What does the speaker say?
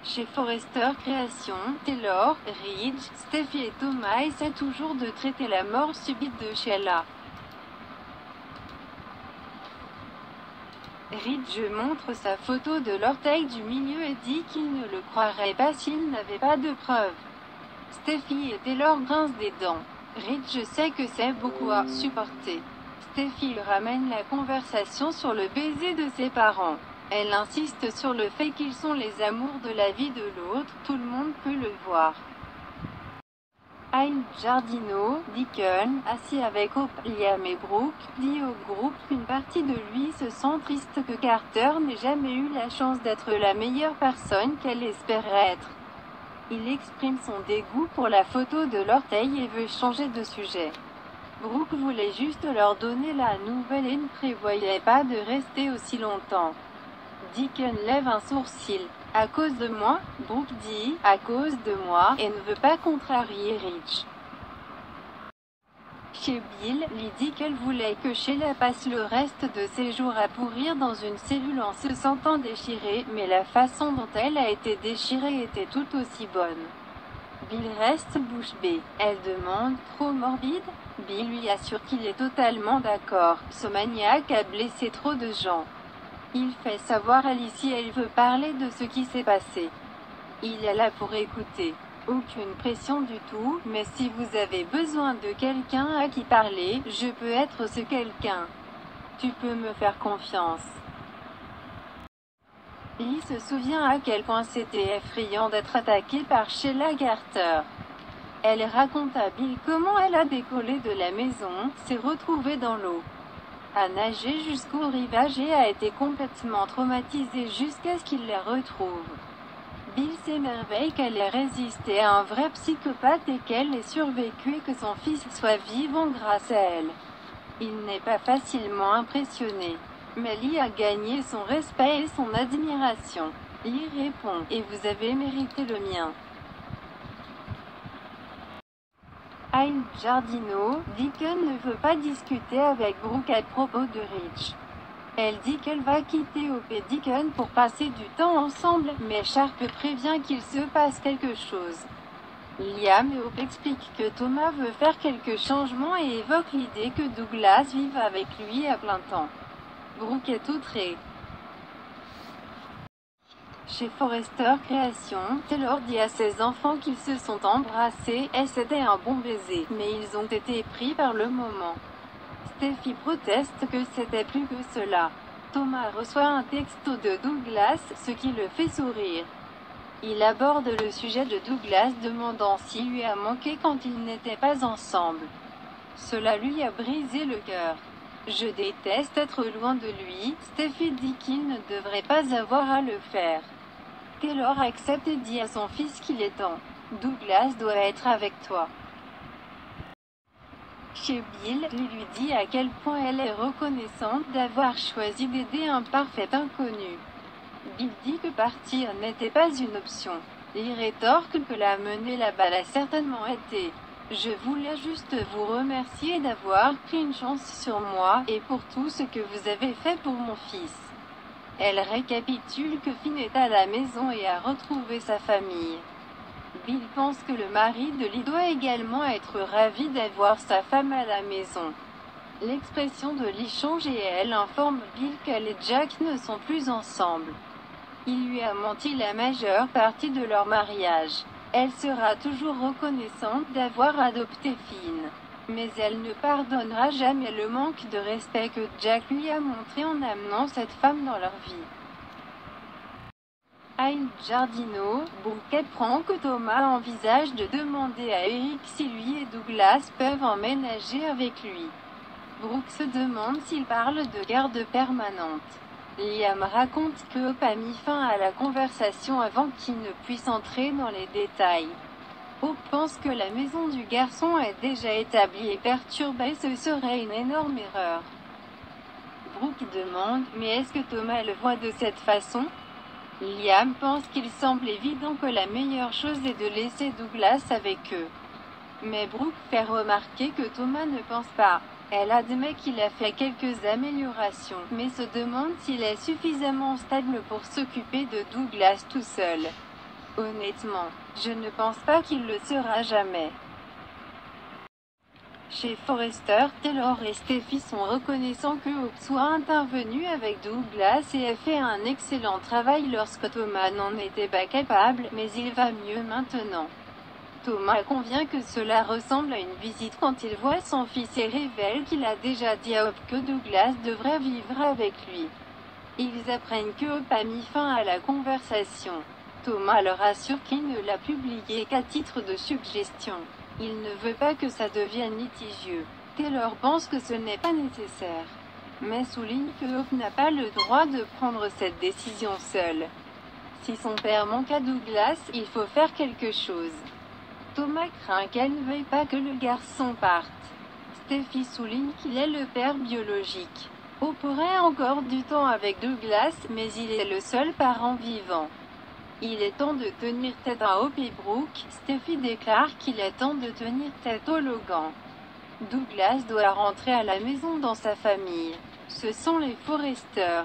Chez Forrester Création, Taylor, Ridge, Steffi et Thomas essaient toujours de traiter la mort subite de Sheila. Ridge montre sa photo de l'orteil du milieu et dit qu'il ne le croirait pas s'il n'avait pas de preuves. Steffi et Taylor grincent des dents. Ridge sait que c'est beaucoup à supporter. Steffi ramène la conversation sur le baiser de ses parents. Elle insiste sur le fait qu'ils sont les amours de la vie de l'autre, tout le monde peut le voir. Al Giardino, Deacon, assis avec Hope, Liam et Brooke, dit au groupe qu'une partie de lui se sent triste que Carter n'ait jamais eu la chance d'être la meilleure personne qu'elle espérait être. Il exprime son dégoût pour la photo de l'orteil et veut changer de sujet. Brooke voulait juste leur donner la nouvelle et ne prévoyait pas de rester aussi longtemps. Deacon lève un sourcil. « À cause de moi ?» Brooke dit « À cause de moi » et ne veut pas contrarier Ridge. Chez Bill, Lee dit qu'elle voulait que Sheila passe le reste de ses jours à pourrir dans une cellule en se sentant déchirée, mais la façon dont elle a été déchirée était tout aussi bonne. Bill reste bouche bée. Elle demande « Trop morbide ?» Bill lui assure qu'il est totalement d'accord. Ce maniaque a blessé trop de gens. Il fait savoir à Lee si elle veut parler de ce qui s'est passé. Il est là pour écouter. Aucune pression du tout, mais si vous avez besoin de quelqu'un à qui parler, je peux être ce quelqu'un. Tu peux me faire confiance. Lee se souvient à quel point c'était effrayant d'être attaquée par Sheila Carter. Elle raconte à Bill comment elle a décollé de la maison, s'est retrouvée dans l'eau, a nagé jusqu'au rivage et a été complètement traumatisée jusqu'à ce qu'il la retrouve. Bill s'émerveille qu'elle ait résisté à un vrai psychopathe et qu'elle ait survécu et que son fils soit vivant grâce à elle. Il n'est pas facilement impressionné. Mais Lee a gagné son respect et son admiration. Lee répond « Et vous avez mérité le mien. » Al Giardino, Deacon ne veut pas discuter avec Brooke à propos de Ridge. Elle dit qu'elle va quitter Hope et Deacon pour passer du temps ensemble, mais Sharp prévient qu'il se passe quelque chose. Liam et Hope expliquent que Thomas veut faire quelques changements et évoque l'idée que Douglas vive avec lui à plein temps. Brooke est outrée. Chez Forrester Création, Taylor dit à ses enfants qu'ils se sont embrassés et c'était un bon baiser, mais ils ont été pris par le moment. Steffi proteste que c'était plus que cela. Thomas reçoit un texto de Douglas, ce qui le fait sourire. Il aborde le sujet de Douglas demandant s'il lui a manqué quand ils n'étaient pas ensemble. Cela lui a brisé le cœur. Je déteste être loin de lui, Steffi dit qu'il ne devrait pas avoir à le faire. Taylor accepte et dit à son fils qu'il est temps. Douglas doit être avec toi. Chez Bill, Lee lui dit à quel point elle est reconnaissante d'avoir choisi d'aider un parfait inconnu. Bill dit que partir n'était pas une option. Lee rétorque que la mener là-bas l'a certainement été. Je voulais juste vous remercier d'avoir pris une chance sur moi, et pour tout ce que vous avez fait pour mon fils. Elle récapitule que Finn est à la maison et a retrouvé sa famille. Bill pense que le mari de Lee doit également être ravi d'avoir sa femme à la maison. L'expression de Lee change et elle informe Bill qu'elle et Jack ne sont plus ensemble. Il lui a menti la majeure partie de leur mariage. Elle sera toujours reconnaissante d'avoir adopté Finn. Mais elle ne pardonnera jamais le manque de respect que Jack lui a montré en amenant cette femme dans leur vie. Al Giardino, Brooke apprend que Thomas envisage de demander à Eric si lui et Douglas peuvent emménager avec lui. Brooke se demande s'il parle de garde permanente. Liam raconte que Hope a mis fin à la conversation avant qu'il ne puisse entrer dans les détails. Hope pense que la maison du garçon est déjà établie et perturbée, ce serait une énorme erreur. Brooke demande « Mais est-ce que Thomas le voit de cette façon ?» Liam pense qu'il semble évident que la meilleure chose est de laisser Douglas avec eux. Mais Brooke fait remarquer que Thomas ne pense pas. Elle admet qu'il a fait quelques améliorations, mais se demande s'il est suffisamment stable pour s'occuper de Douglas tout seul. Honnêtement, je ne pense pas qu'il le sera jamais. Chez Forrester, Taylor et Steffi sont reconnaissants que Hope soit intervenu avec Douglas et ait fait un excellent travail lorsque Thomas n'en était pas capable, mais il va mieux maintenant. Thomas convient que cela ressemble à une visite quand il voit son fils et révèle qu'il a déjà dit à Hope que Douglas devrait vivre avec lui. Ils apprennent que Hope a mis fin à la conversation. Thomas leur assure qu'il ne l'a publié qu'à titre de suggestion. Il ne veut pas que ça devienne litigieux. Taylor pense que ce n'est pas nécessaire, mais souligne que Hope n'a pas le droit de prendre cette décision seul. Si son père manque à Douglas, il faut faire quelque chose. Thomas craint qu'elle ne veuille pas que le garçon parte. Steffi souligne qu'il est le père biologique. Hope aurait encore du temps avec Douglas, mais il est le seul parent vivant. Il est temps de tenir tête à Hope et Brooke. Steffi déclare qu'il est temps de tenir tête au Logan. Douglas doit rentrer à la maison dans sa famille. Ce sont les Forrester.